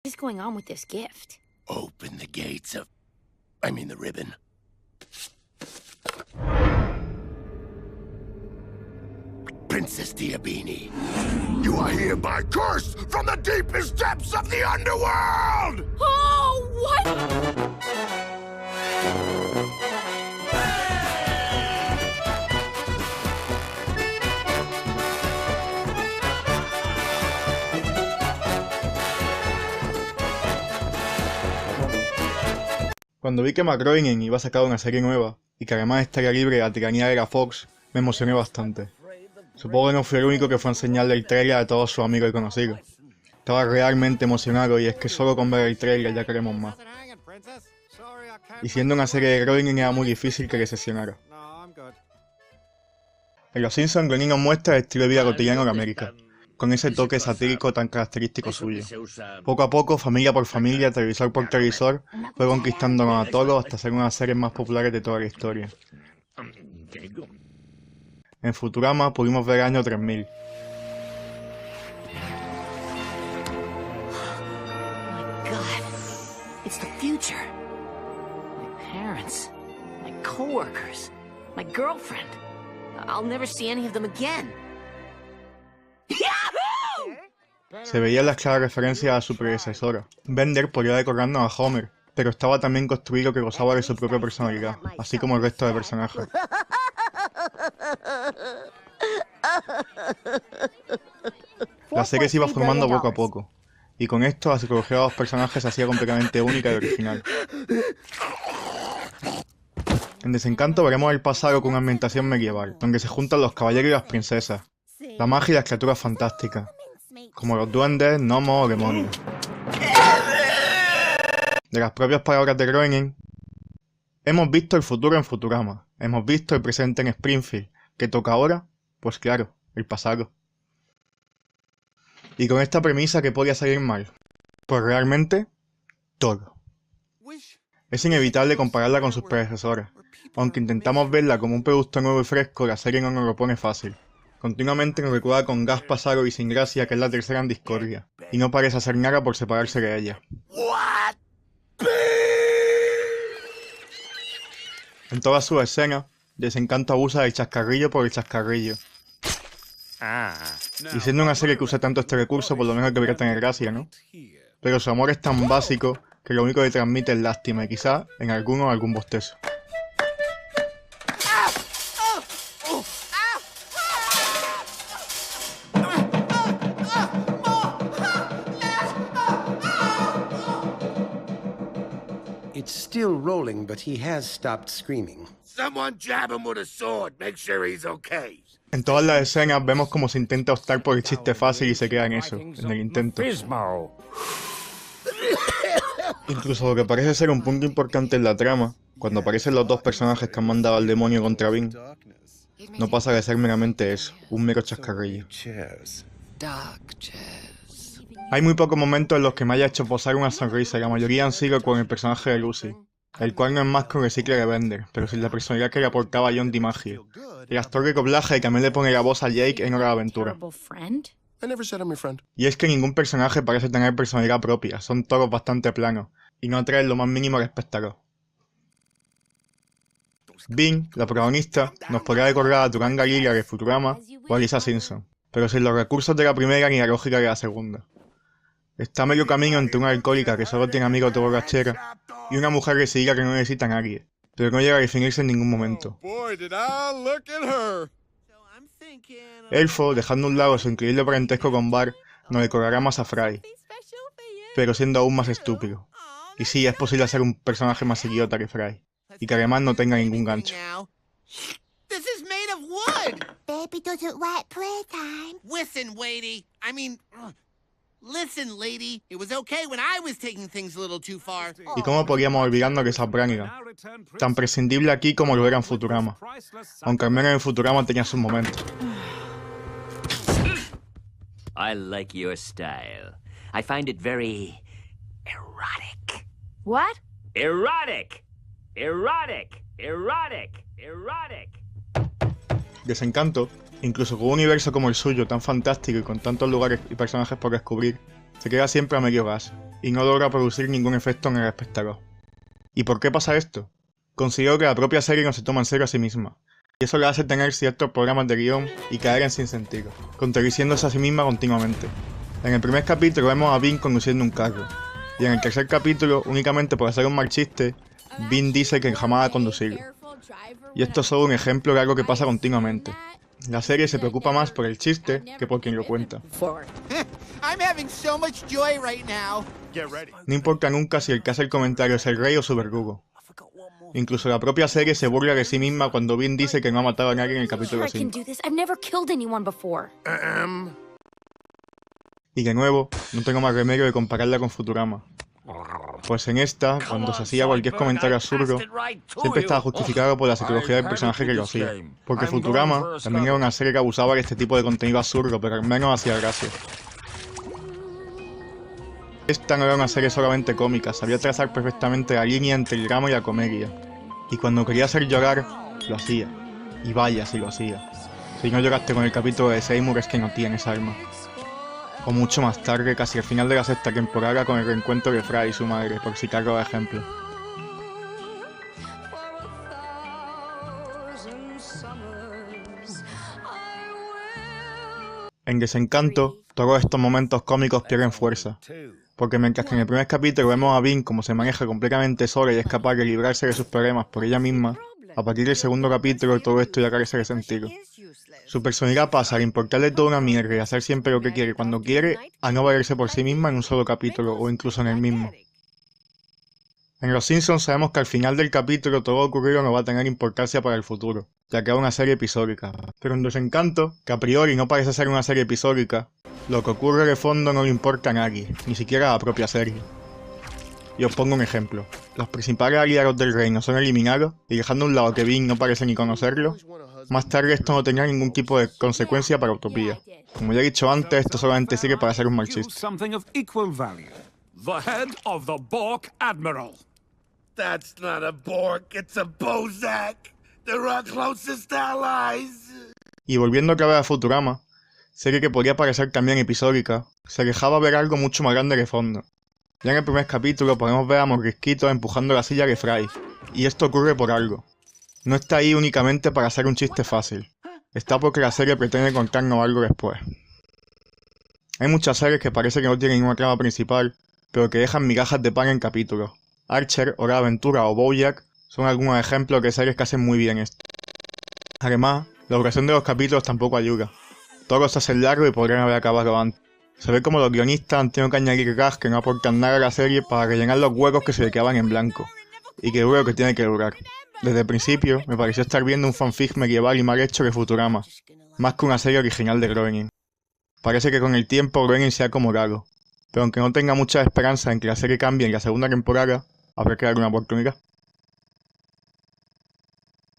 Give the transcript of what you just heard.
What is going on with this gift? Open the gates of... I mean the ribbon. Princess Diabini, you are hereby cursed from the deepest depths of the underworld! Oh, what? Cuando vi que Matt Groening iba a sacar una serie nueva, y que además estaría libre de la tiranía de la Fox, me emocioné bastante. Supongo que no fui el único que fue a enseñarle el trailer a todos sus amigos y conocidos. Estaba realmente emocionado y es que solo con ver el trailer ya queremos más. Y siendo una serie de Groening era muy difícil que decepcionara. En Los Simpsons, Groening nos muestra el estilo de vida cotidiano de América, con ese toque satírico tan característico suyo. Poco a poco, familia por familia, televisor por televisor, fue conquistándonos a todos hasta ser una de las series más populares de toda la historia. En Futurama pudimos ver el año 3000. My God, it's the future. My parents, my coworkers, my girlfriend. I'll never see any of them again. Se veían las claras referencias a su predecesora. Bender podía decorarnos a Homer, pero estaba también construido que gozaba de su propia personalidad, así como el resto de personajes. La serie se iba formando poco a poco, y con esto la psicología de los personajes se hacía completamente única y original. En Desencanto veremos el pasado con una ambientación medieval, donde se juntan los caballeros y las princesas, la magia y las criaturas fantásticas, como los duendes, gnomos o demonios. De las propias palabras de Groening, hemos visto el futuro en Futurama, hemos visto el presente en Springfield. ¿Qué toca ahora? Pues claro, el pasado. Y con esta premisa, ¿qué podría salir mal? Pues realmente, todo. Es inevitable compararla con sus predecesoras. Aunque intentamos verla como un producto nuevo y fresco, la serie no nos lo pone fácil. Continuamente nos recuerda con gas pasado y sin gracia que es la tercera en discordia, y no parece hacer nada por separarse de ella. En todas sus escenas, Desencanto abusa del chascarrillo por el chascarrillo. Y siendo una serie que usa tanto este recurso, por lo menos debería tener gracia, ¿no? Pero su amor es tan básico que lo único que transmite es lástima y quizá en alguno algún bostezo. It's still rolling, but he has stopped screaming. Someone jab him with a sword. Make sure he's okay. En todas las escenas vemos cómo se intenta optar por el chiste fácil y se queda en eso, en el intento. Incluso lo que parece ser un punto importante en la trama, cuando aparecen los dos personajes que han mandado al demonio contra Vin, no pasa de ser meramente eso, un mero chascarrillo. Hay muy pocos momentos en los que me haya hecho posar una sonrisa y la mayoría han sido con el personaje de Lucy, el cual no es más que un recicle de Bender, pero sin la personalidad que le aportaba John DiMaggio. El actor que doblaje y también le pone la voz a Jake en Hora de Aventura. Y es que ningún personaje parece tener personalidad propia, son todos bastante planos, y no atraen lo más mínimo al espectador. Vin, la protagonista, nos podría recordar a Turanga Lilia de Futurama o a Lisa Simpson, pero sin los recursos de la primera ni la lógica de la segunda. Está a medio camino entre una alcohólica que solo tiene amigos de borrachera y una mujer decidida que no necesita a nadie, pero no llega a definirse en ningún momento. Elfo, dejando a un lado su increíble parentesco con Bart, nos decorará más a Fry, pero siendo aún más estúpido. Y sí, es posible hacer un personaje más idiota que Fry, y que además no tenga ningún gancho. Baby doesn't like playtime. Listen, lady. Listen, lady. It was okay when I was taking things a little too far. ¿Y cómo podríamos olvidarnos que esa Brannigan? Tan prescindible aquí como lo era en Futurama. Aunque al menos en Futurama tenía sus momentos. I like your style. I find it very erotic. What? Erotic! Erotic! Erotic! Erotic! Desencanto, incluso con un universo como el suyo, tan fantástico y con tantos lugares y personajes por descubrir, se queda siempre a medio gas, y no logra producir ningún efecto en el espectador. ¿Y por qué pasa esto? Considero que la propia serie no se toma en serio a sí misma, y eso le hace tener ciertos programas de guión y caer en sinsentido, contradiciéndose a sí misma continuamente. En el primer capítulo vemos a Vin conduciendo un carro, y en el tercer capítulo, únicamente por hacer un mal chiste, Vin dice que jamás ha conducido. Y esto es solo un ejemplo de algo que pasa continuamente. La serie se preocupa más por el chiste que por quien lo cuenta. I'm having so much joy right now. No importa nunca si el que hace el comentario es el rey o su verdugo. Incluso la propia serie se burla de sí misma cuando Vin dice que no ha matado a nadie en el capítulo 5. Y de nuevo, no tengo más remedio de compararla con Futurama. Pues en esta, cuando se hacía cualquier comentario absurdo, siempre estaba justificado por la psicología del personaje que lo hacía. Porque Futurama también era una serie que abusaba de este tipo de contenido absurdo, pero al menos hacía gracia. Esta no era una serie solamente cómica, sabía trazar perfectamente la línea entre el drama y la comedia. Y cuando quería hacer llorar, lo hacía. Y vaya si lo hacía. Si no lloraste con el capítulo de Seymour es que no tienes alma. O mucho más tarde, casi al final de la sexta temporada, con el reencuentro de Fry y su madre, por citarlo de ejemplo. En Desencanto, todos estos momentos cómicos pierden fuerza. Porque mientras que en el primer capítulo vemos a Vin como se maneja completamente sola y es capaz de librarse de sus problemas por ella misma, a partir del segundo capítulo todo esto ya carece de sentido. Su personalidad pasa de importarle toda una mierda y hacer siempre lo que quiere cuando quiere, a no valerse por sí misma en un solo capítulo o incluso en el mismo. En Los Simpsons sabemos que al final del capítulo todo lo ocurrido no va a tener importancia para el futuro, ya que es una serie episódica. Pero en Desencanto, que a priori no parece ser una serie episódica, lo que ocurre de fondo no le importa a nadie, ni siquiera a la propia serie. Y os pongo un ejemplo. Los principales aliados del reino son eliminados, y dejando a un lado a que Vin no parece ni conocerlo, más tarde esto no tendrá ningún tipo de consecuencia para Utopía. Como ya he dicho antes, esto solamente sirve para hacer un mal chiste. That's not a Bork, it's a Bozak. They're our closest allies. Y volviendo otra vez a Futurama, serie que podría parecer también episódica, se dejaba ver algo mucho más grande de fondo. Ya en el primer capítulo podemos ver a Mordisquito empujando la silla de Fry, y esto ocurre por algo. No está ahí únicamente para hacer un chiste fácil, está porque la serie pretende contarnos algo después. Hay muchas series que parece que no tienen una trama principal, pero que dejan migajas de pan en capítulos. Archer, Hora de Aventura o BoJack son algunos ejemplos de series que hacen muy bien esto. Además, la duración de los capítulos tampoco ayuda. Todos se hacen largos y podrían haber acabado antes. Se ve como los guionistas han tenido que añadir gags que no aportan nada a la serie para rellenar los huecos que se le quedaban en blanco, y que dure lo que tiene que durar. Desde el principio, me pareció estar viendo un fanfic medieval y mal hecho de Futurama, más que una serie original de Groening. Parece que con el tiempo Groening se ha acomodado, pero aunque no tenga mucha esperanza en que la serie cambie en la segunda temporada, habrá que darle una oportunidad.